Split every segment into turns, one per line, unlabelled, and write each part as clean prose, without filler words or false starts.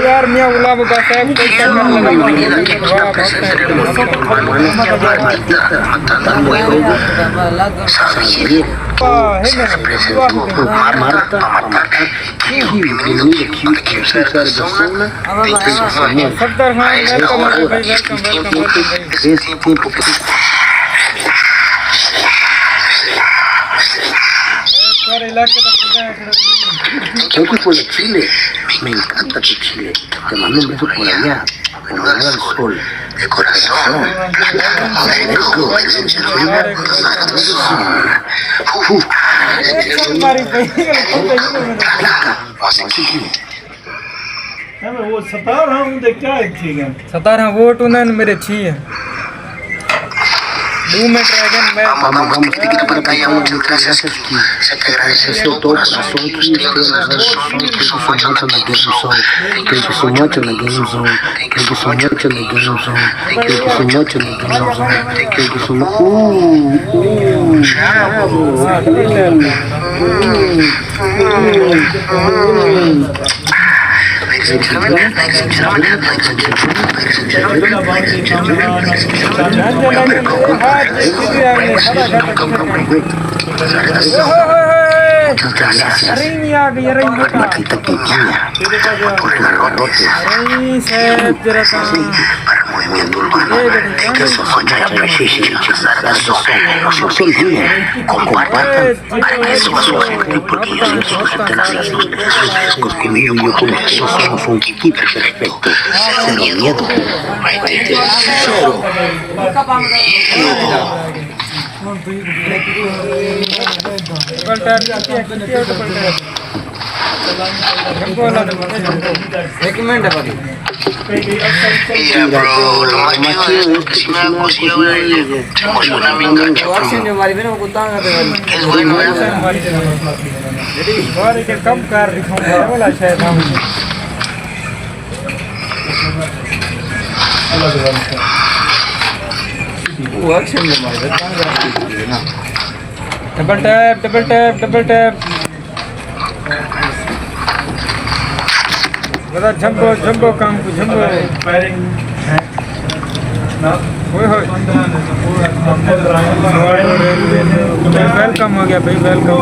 यार मियां गुलाब का साहब कोई करने
Creo por Chile, me encanta tu Chile, te mando un beso por allá, en honor al sol, de corazón,
वो 17 उनके क्या ठीक है
17 वोट उन्होंने मेरे चाहिए 2 मिनट रह गए मैं
vamos, te quiero para allá, muchas gracias aquí, se te agradece de todo corazón que ustedes nos dan su son, que so much on the game zone, thank you so much on the game zone, thank you so much on the game zone, thank you so much on the game zone, thank you so much, movimiento urbano, que son compartan para que suba su gente, porque yo sé que ustedes hacen sus frescos conmigo, yo con eso somos un equipo perfecto, cero miedo, cero Mira, bro, lo más chido es que si me da cosilla, se emociona mi cacho. Es bueno,
कम कर दिखाऊंगा वाला शायद हम वो action में मारे ना double tap बड़ा जंबो काम को जंबो फायरिंग है ना ओए होए वेलकम हो गया भाई welcome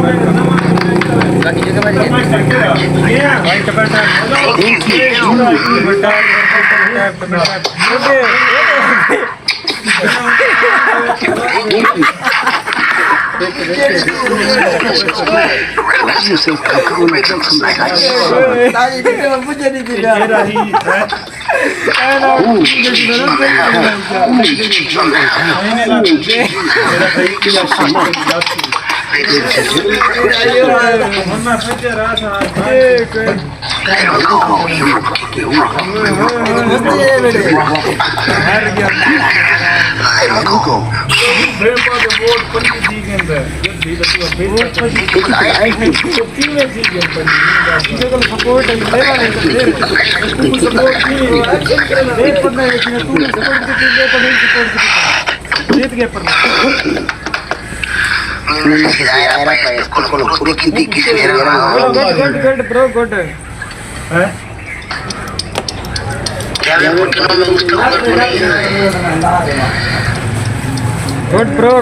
era para esto con los puros que se vieran ya veo por qué no me gusta jugar con ella.
Good bro.